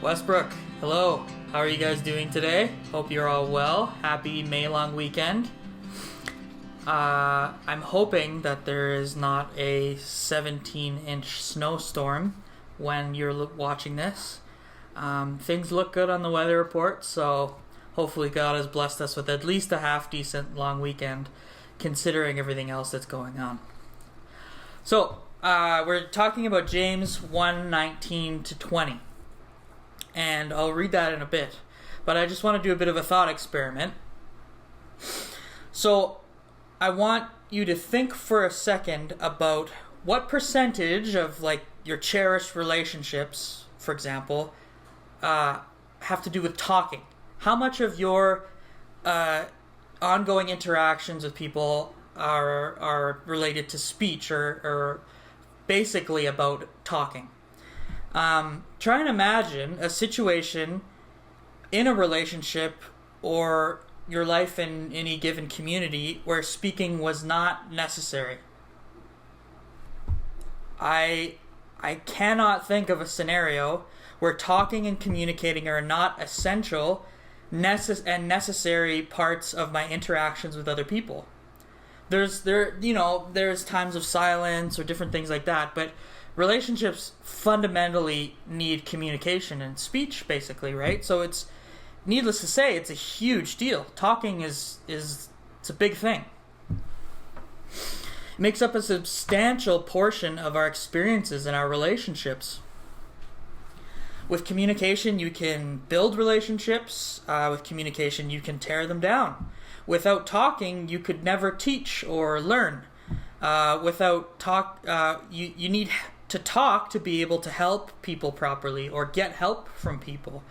Westbrook, hello. How are you guys doing today? Hope you're all well. Happy May long weekend. I'm hoping that there is not a 17-inch snowstorm when you're watching this. Things look good on the weather report, so hopefully God has blessed us with at least a half-decent long weekend, considering everything else that's going on. So, we're talking about James 1:19-20. And I'll read that in a bit. But I just want to do a bit of a thought experiment. So, I want you to think for a second about what percentage of, your cherished relationships, for example, have to do with talking. How much of your ongoing interactions with people are related to speech or basically about talking? Try and imagine a situation in a relationship or your life in any given community where speaking was not necessary. I cannot think of a scenario where talking and communicating are not essential and necessary parts of my interactions with other people. There's times of silence or different things like that, but relationships fundamentally need communication and speech, basically, right? So it's needless to say, it's a huge deal. Talking it's a big thing. It makes up a substantial portion of our experiences and our relationships. With communication, you can build relationships. With communication, you can tear them down. Without talking, you could never teach or learn. Without talk, you need to talk to be able to help people properly or get help from people.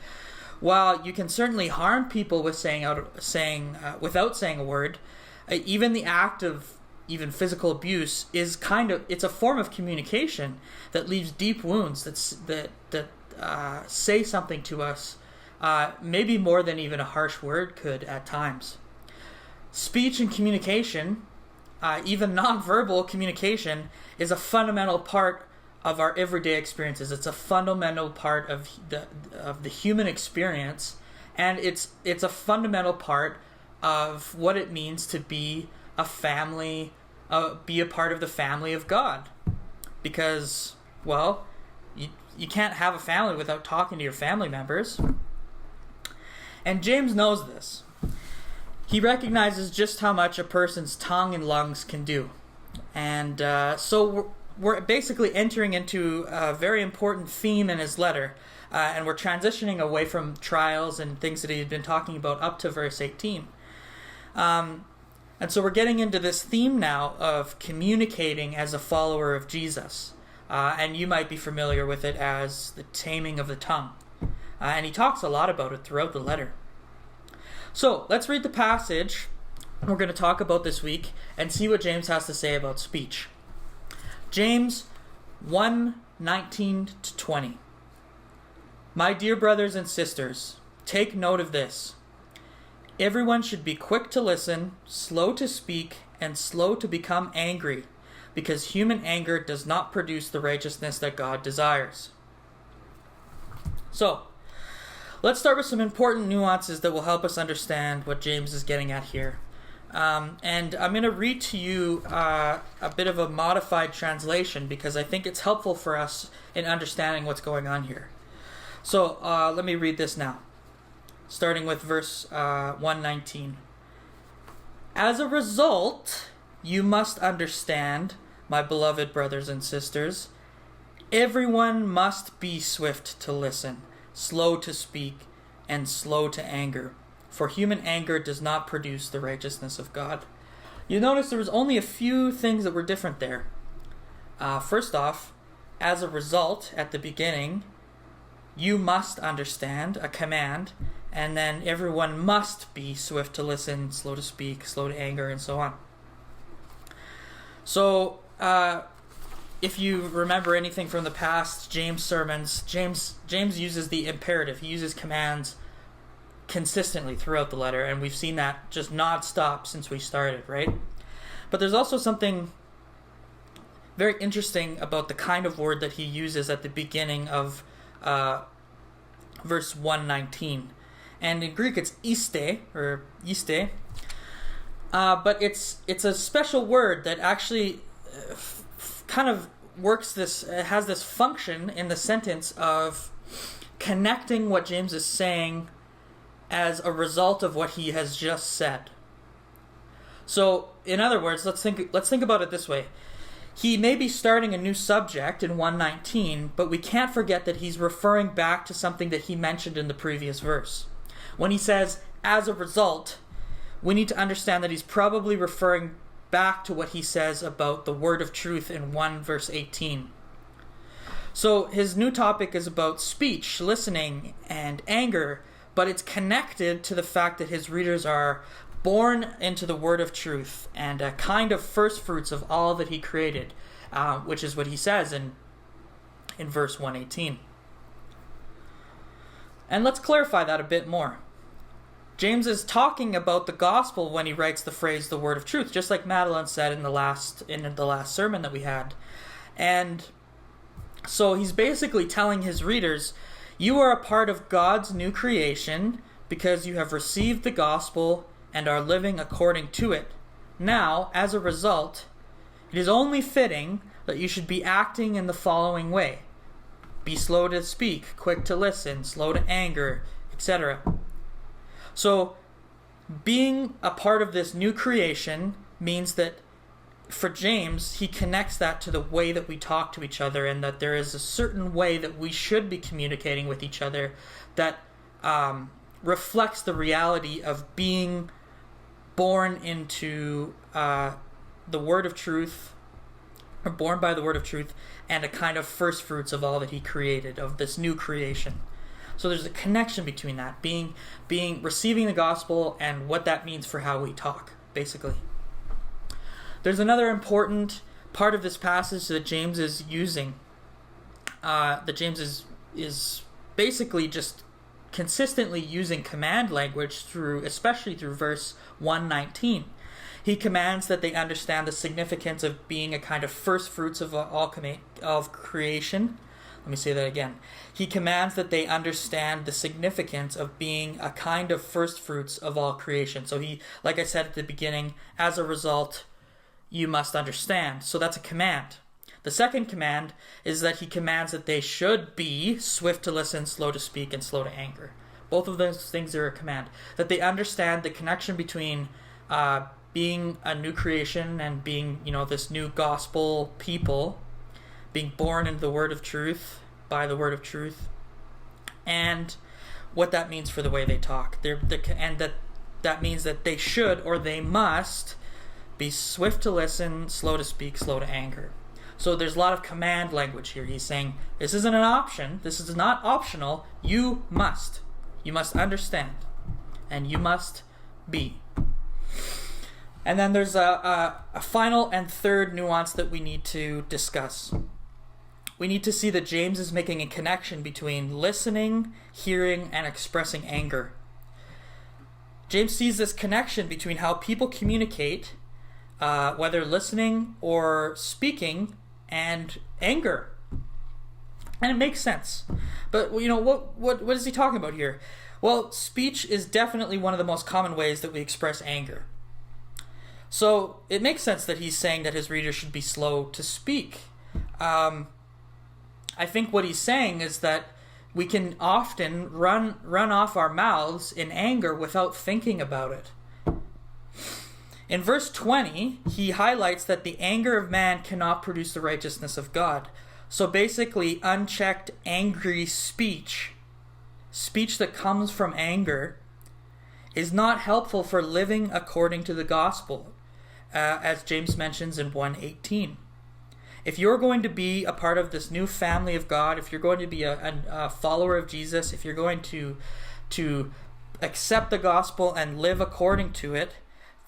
While you can certainly harm people with without saying a word, even the act of even physical abuse is it's a form of communication that leaves deep wounds that say something to us, maybe more than even a harsh word could at times. Speech and communication, even nonverbal communication, is a fundamental part of our everyday experiences. It's a fundamental part of the human experience, and it's a fundamental part of what it means to be a family, be a part of the family of God. Because, well, you can't have a family without talking to your family members. And James knows this. He recognizes just how much a person's tongue and lungs can do. And so we're basically entering into a very important theme in his letter. And we're transitioning away from trials and things that he had been talking about up to verse 18. And so we're getting into this theme now of communicating as a follower of Jesus. And you might be familiar with it as the taming of the tongue. And he talks a lot about it throughout the letter. So, let's read the passage we're going to talk about this week and see what James has to say about speech. James 1:19-20. My dear brothers and sisters, take note of this. Everyone should be quick to listen, slow to speak, and slow to become angry, because human anger does not produce the righteousness that God desires. So, let's start with some important nuances that will help us understand what James is getting at here. And I'm going to read to you a bit of a modified translation because I think it's helpful for us in understanding what's going on here. So let me read this now, starting with verse 1:19. As a result, you must understand, my beloved brothers and sisters, everyone must be swift to listen, slow to speak, and slow to anger, for human anger does not produce the righteousness of God. You notice there was only a few things that were different there. First off, as a result, at the beginning, you must understand, a command, and then everyone must be swift to listen, slow to speak, slow to anger, and so on. So, if you remember anything from the past James sermons, James uses the imperative. He uses commands consistently throughout the letter, and we've seen that just non-stop since we started, right? But there's also something very interesting about the kind of word that he uses at the beginning of verse 119. And in Greek it's iste, or iste. But it's a special word that actually kind of has this function in the sentence of connecting what James is saying as a result of what he has just said. So, in other words, let's think about it this way. He may be starting a new subject in 119, but we can't forget that he's referring back to something that he mentioned in the previous verse. When he says, as a result, we need to understand that he's probably referring back to what he says about the word of truth in 1 verse 18. So his new topic is about speech, listening, and anger, but it's connected to the fact that his readers are born into the word of truth and a kind of first fruits of all that he created, which is what he says in verse 118. And let's clarify that a bit more. James is talking about the gospel when he writes the phrase "the word of truth," just like Madeline said in the last sermon that we had. And so he's basically telling his readers, you are a part of God's new creation because you have received the gospel and are living according to it. Now, as a result, it is only fitting that you should be acting in the following way. Be slow to speak, quick to listen, slow to anger, etc. So, being a part of this new creation means that for James, he connects that to the way that we talk to each other, and that there is a certain way that we should be communicating with each other that reflects the reality of being born into the word of truth, or born by the word of truth, and a kind of first fruits of all that he created, of this new creation. So there's a connection between that, receiving the gospel and what that means for how we talk, basically. There's another important part of this passage that James is using. That James is basically just consistently using command language especially through verse 119. He commands that they understand the significance of being a kind of first fruits of creation. Let me say that again. He commands that they understand the significance of being a kind of first fruits of all creation. So he, like I said at the beginning, as a result, you must understand. So that's a command. The second command is that he commands that they should be swift to listen, slow to speak, and slow to anger. Both of those things are a command. That they understand the connection between being a new creation and being, this new gospel people, being born into the word of truth, by the word of truth, and what that means for the way they talk. And that means that they should, or they must, be swift to listen, slow to speak, slow to anger. So there's a lot of command language here. He's saying, this isn't an option, this is not optional, you must. You must understand, and you must be. And then there's a final and third nuance that we need to discuss. We need to see that James is making a connection between listening, hearing, and expressing anger. James sees this connection between how people communicate, whether listening or speaking, and anger. And it makes sense. But, what is he talking about here? Well, speech is definitely one of the most common ways that we express anger. So it makes sense that he's saying that his readers should be slow to speak. I think what he's saying is that we can often run off our mouths in anger without thinking about it. In verse 20, he highlights that the anger of man cannot produce the righteousness of God. So basically, unchecked, angry speech that comes from anger, is not helpful for living according to the gospel, as James mentions in 1:18. If you're going to be a part of this new family of God, if you're going to be a follower of Jesus, if you're going to accept the gospel and live according to it,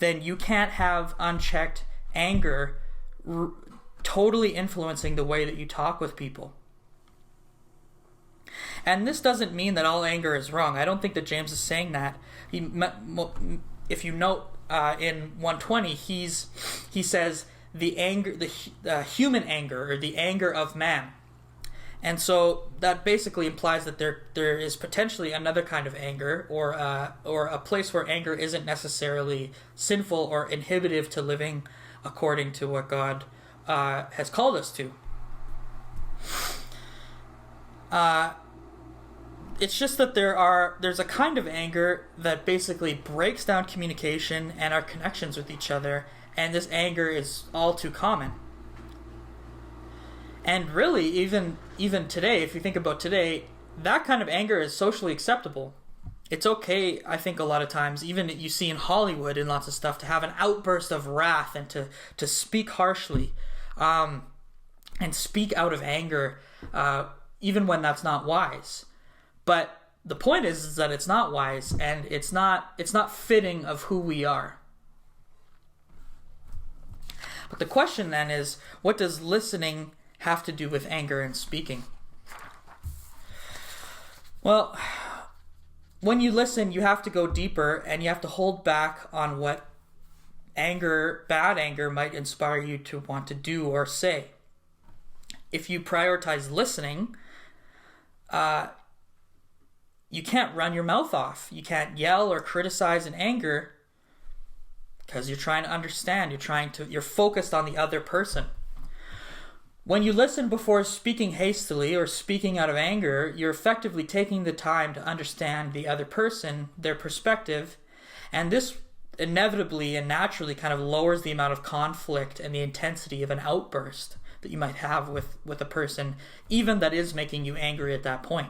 then you can't have unchecked anger totally influencing the way that you talk with people. And this doesn't mean that all anger is wrong. I don't think that James is saying that. If you note in 120, he says the human anger, or the anger of man. And so that basically implies that there is potentially another kind of anger, or a place where anger isn't necessarily sinful or inhibitive to living according to what God has called us to. It's just that there's a kind of anger that basically breaks down communication and our connections with each other, and this anger is all too common. And really, even today, if you think about today, that kind of anger is socially acceptable. It's okay, I think, a lot of times, even you see in Hollywood and lots of stuff, to have an outburst of wrath and to speak harshly, and speak out of anger, even when that's not wise. But the point is that it's not wise, and it's not fitting of who we are. But the question then is, what does listening have to do with anger and speaking? Well, when you listen, you have to go deeper, and you have to hold back on what bad anger might inspire you to want to do or say. If you prioritize listening, you can't run your mouth off. You can't yell or criticize in anger because you're trying to understand. You're focused on the other person. When you listen before speaking hastily or speaking out of anger, you're effectively taking the time to understand the other person, their perspective, and this inevitably and naturally kind of lowers the amount of conflict and the intensity of an outburst that you might have with a person, even that is making you angry at that point.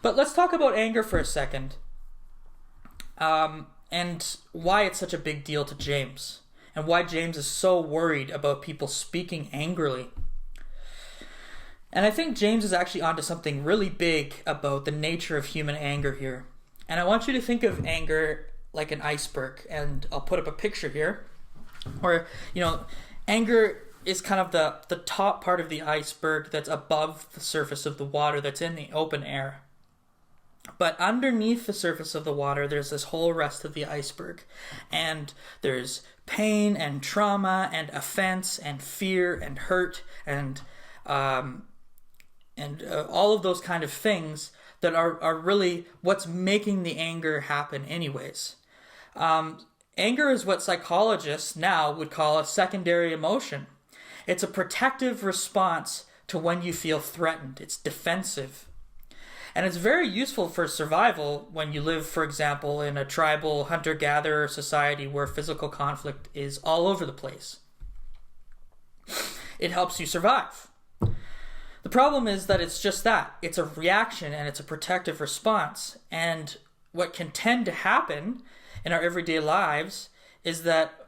But let's talk about anger for a second, and why it's such a big deal to James, and why James is so worried about people speaking angrily. And I think James is actually onto something really big about the nature of human anger here. And I want you to think of anger like an iceberg, and I'll put up a picture here where, anger is kind of the top part of the iceberg that's above the surface of the water, that's in the open air. But underneath the surface of the water, there's this whole rest of the iceberg. And there's pain and trauma and offense and fear and hurt and all of those kind of things that are really what's making the anger happen anyways. Anger is what psychologists now would call a secondary emotion. It's a protective response to when you feel threatened. It's defensive. And it's very useful for survival when you live, for example, in a tribal hunter-gatherer society where physical conflict is all over the place. It helps you survive. The problem is that it's just that. It's a reaction and it's a protective response. And what can tend to happen in our everyday lives is that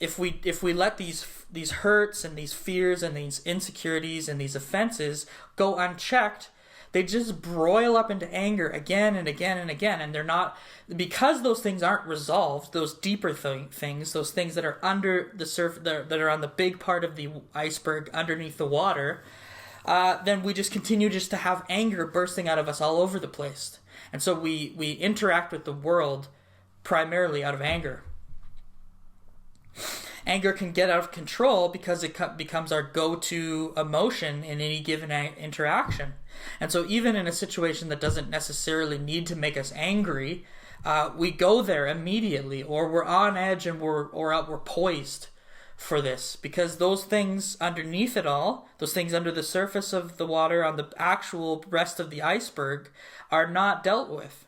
if we let these hurts and these fears and these insecurities and these offenses go unchecked, they just broil up into anger again and again and again, and they're not, because those things aren't resolved, those deeper things, those things that are under the surface, that are on the big part of the iceberg underneath the water, then we just continue just to have anger bursting out of us all over the place. And so we interact with the world primarily out of anger. Anger can get out of control because it becomes our go-to emotion in any given interaction. And so even in a situation that doesn't necessarily need to make us angry, we go there immediately, or we're on edge and we're poised for this, because those things underneath it all, those things under the surface of the water on the actual rest of the iceberg, are not dealt with.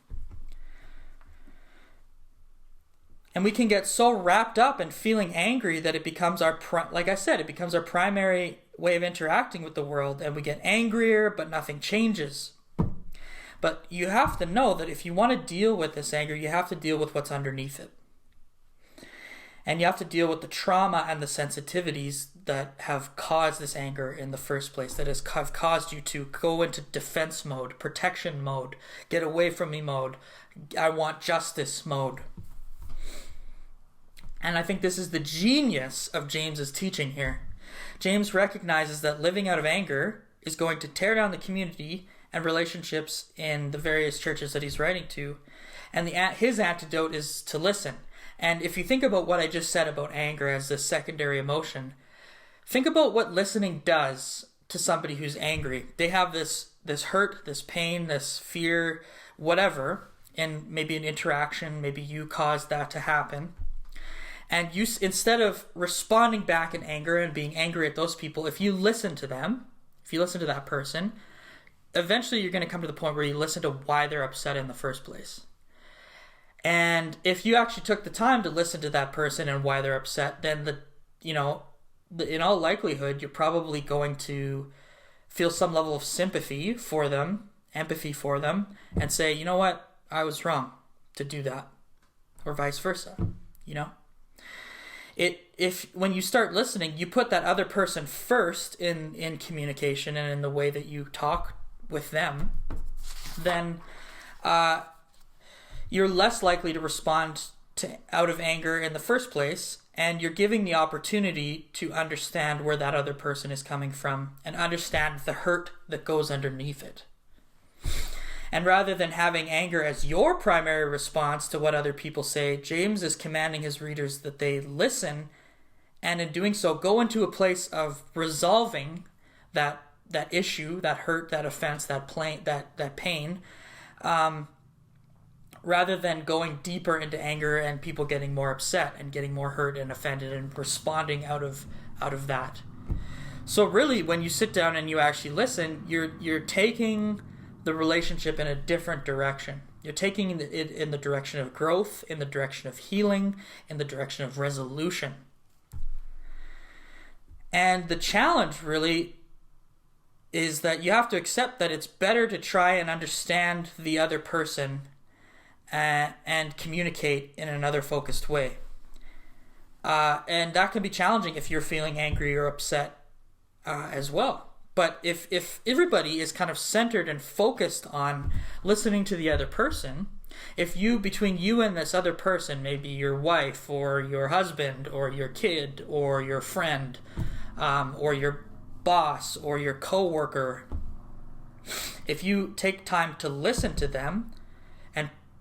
And we can get so wrapped up in feeling angry that it becomes it becomes our primary way of interacting with the world, and we get angrier, but nothing changes. But you have to know that if you want to deal with this anger, you have to deal with what's underneath it. And you have to deal with the trauma and the sensitivities that have caused this anger in the first place, that have caused you to go into defense mode, protection mode, get away from me mode, I want justice mode. And I think this is the genius of James's teaching here. James recognizes that living out of anger is going to tear down the community and relationships in the various churches that he's writing to. And his antidote is to listen. And if you think about what I just said about anger as this secondary emotion, think about what listening does to somebody who's angry. They have this hurt, this pain, this fear, whatever, and maybe an interaction, maybe you caused that to happen. And you, instead of responding back in anger and being angry at those people, if you listen to them, if you listen to that person, eventually you're going to come to the point where you listen to why they're upset in the first place. And if you actually took the time to listen to that person and why they're upset, then in all likelihood, you're probably going to feel some level of sympathy for them, empathy for them, and say, you know what, I was wrong to do that, or vice versa. If when you start listening, you put that other person first in communication and in the way that you talk with them, then you're less likely to respond out of anger in the first place, and you're giving the opportunity to understand where that other person is coming from and understand the hurt that goes underneath it. And rather than having anger as your primary response to what other people say, James is commanding his readers that they listen, and in doing so, go into a place of resolving that issue, that hurt, that offense, that pain, rather than going deeper into anger and people getting more upset and getting more hurt and offended and responding out of that. So really, when you sit down and you actually listen, you're taking the relationship in a different direction. You're taking it in the direction of growth, in the direction of healing, in the direction of resolution. And the challenge really is that you have to accept that it's better to try and understand the other person and communicate in another focused way. And that can be challenging if you're feeling angry or upset as well. But if everybody is kind of centered and focused on listening to the other person, between you and this other person, maybe your wife or your husband or your kid or your friend or your boss or your coworker, if you take time to listen to them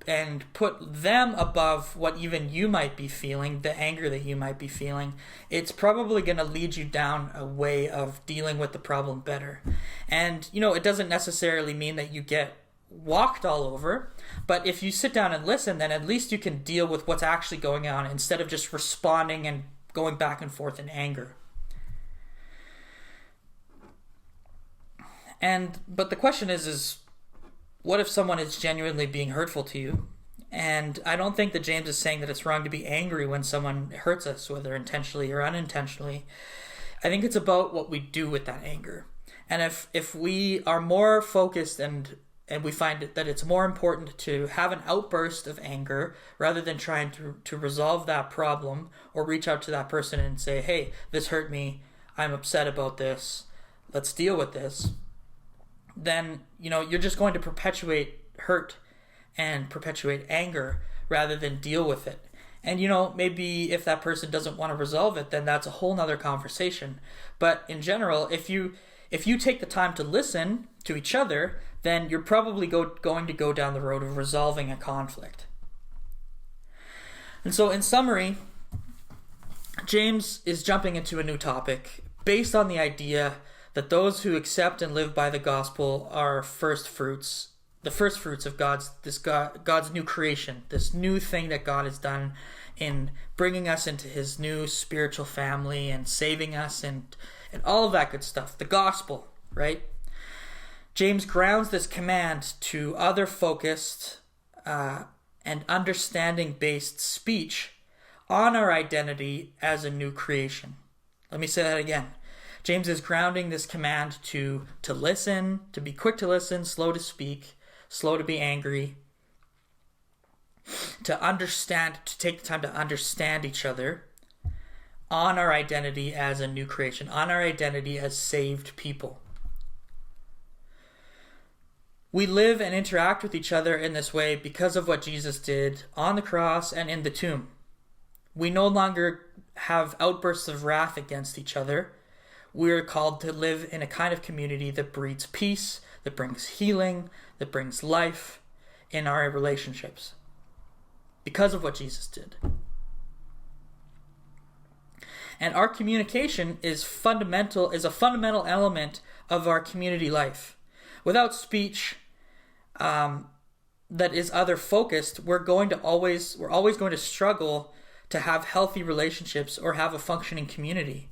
and put them above what even you might be feeling, the anger that you might be feeling, it's probably going to lead you down a way of dealing with the problem better. And, it doesn't necessarily mean that you get walked all over, but if you sit down and listen, then at least you can deal with what's actually going on instead of just responding and going back and forth in anger. But the question is what if someone is genuinely being hurtful to you? And I don't think that James is saying that it's wrong to be angry when someone hurts us, whether intentionally or unintentionally. I think it's about what we do with that anger. And if we are more focused and we find that it's more important to have an outburst of anger rather than trying to resolve that problem or reach out to that person and say, hey, this hurt me, I'm upset about this, let's deal with this, then you're just going to perpetuate hurt and perpetuate anger rather than deal with it. And maybe if that person doesn't want to resolve it, then that's a whole nother conversation. But in general, if you take the time to listen to each other, then you're probably going to go down the road of resolving a conflict. And so in summary, James is jumping into a new topic based on the idea that those who accept and live by the gospel are first fruits, the first fruits of God's new creation, this new thing that God has done in bringing us into his new spiritual family and saving us and all of that good stuff, the gospel, right? James grounds this command to other-focused and understanding-based speech on our identity as a new creation. Let me say that again. James is grounding this command to listen, to be quick to listen, slow to speak, slow to be angry, to understand, to take the time to understand each other on our identity as a new creation, on our identity as saved people. We live and interact with each other in this way because of what Jesus did on the cross and in the tomb. We no longer have outbursts of wrath against each other. We are called to live in a kind of community that breeds peace, that brings healing, that brings life in our relationships because of what Jesus did. And our communication is a fundamental element of our community life. Without speech that is other focused, we're always going to struggle to have healthy relationships or have a functioning community.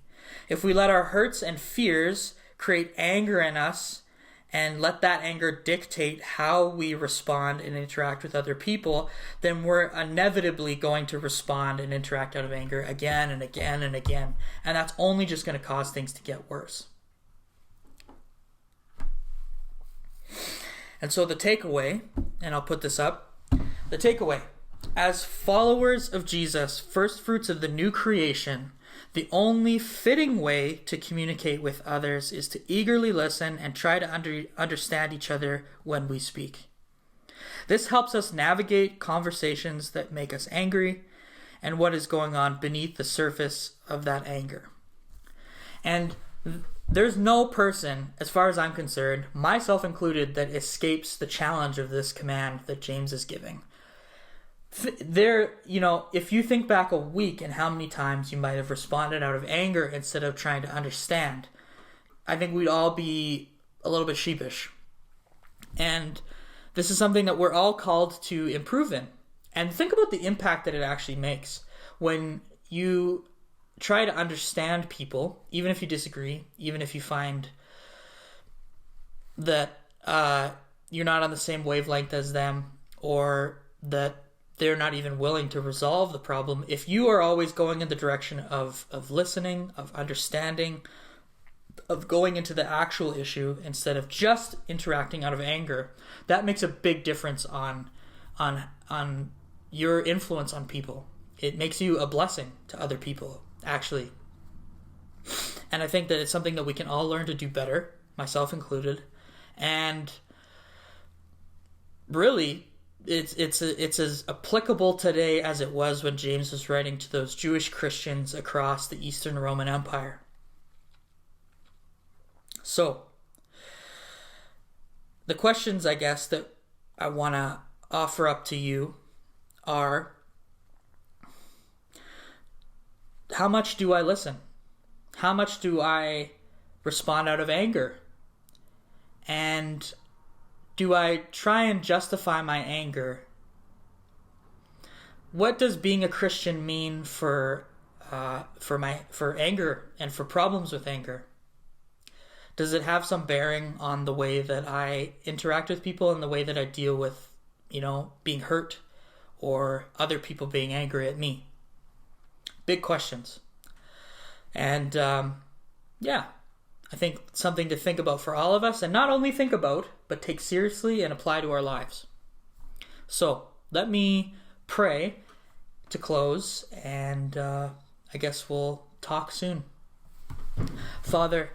If we let our hurts and fears create anger in us and let that anger dictate how we respond and interact with other people, then we're inevitably going to respond and interact out of anger again and again and again. And that's only just going to cause things to get worse. And so the takeaway, and I'll put this up, the takeaway, as followers of Jesus, first fruits of the new creation, the only fitting way to communicate with others is to eagerly listen and try to understand each other when we speak. This helps us navigate conversations that make us angry and what is going on beneath the surface of that anger. And there's no person, as far as I'm concerned, myself included, that escapes the challenge of this command that James is giving. If you think back a week and how many times you might have responded out of anger instead of trying to understand, I think we'd all be a little bit sheepish. And this is something that we're all called to improve in. And think about the impact that it actually makes when you try to understand people, even if you disagree, even if you find that you're not on the same wavelength as them, or that they're not even willing to resolve the problem. If you are always going in the direction of listening, of understanding, of going into the actual issue instead of just interacting out of anger, that makes a big difference on your influence on people. It makes you a blessing to other people, actually. And I think that it's something that we can all learn to do better, myself included. And really, it's as applicable today as it was when James was writing to those Jewish Christians across the Eastern Roman Empire. So, the questions, I guess, that I want to offer up to you are, how much do I listen? How much do I respond out of anger? And do I try and justify my anger? What does being a Christian mean for anger and for problems with anger? Does it have some bearing on the way that I interact with people and the way that I deal with, being hurt or other people being angry at me? Big questions. And I think something to think about for all of us, and not only think about, but take seriously and apply to our lives. So let me pray to close, and I guess we'll talk soon. Father,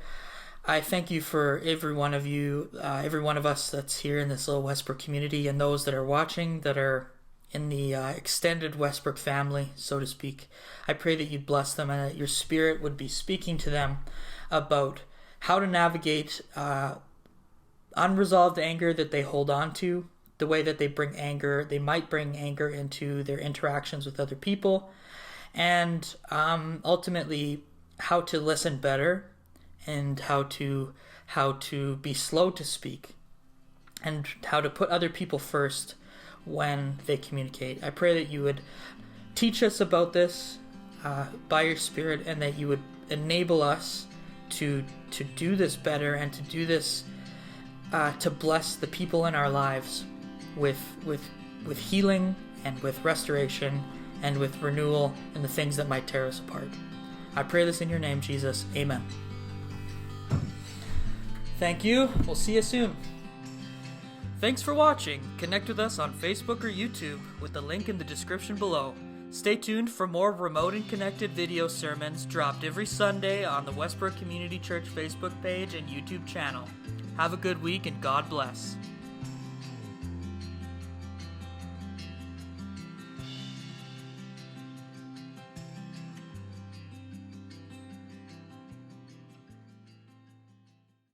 I thank you for every one of you, every one of us that's here in this little Westbrook community, and those that are watching that are in the extended Westbrook family, so to speak. I pray that you'd bless them and that your Spirit would be speaking to them about how to navigate unresolved anger that they hold on to, the way that they might bring anger into their interactions with other people, and ultimately how to listen better and how to be slow to speak and how to put other people first when they communicate. I pray that you would teach us about this by your Spirit, and that you would enable us to do this better and to do this to bless the people in our lives with healing and with restoration and with renewal and the things that might tear us apart. I pray this in your name, Jesus. Amen. Thank you. We'll see you soon. Thanks for watching. Connect with us on Facebook or YouTube with the link in the description below. Stay tuned for more remote and connected video sermons dropped every Sunday on the Westbrook Community Church Facebook page and YouTube channel. Have a good week and God bless.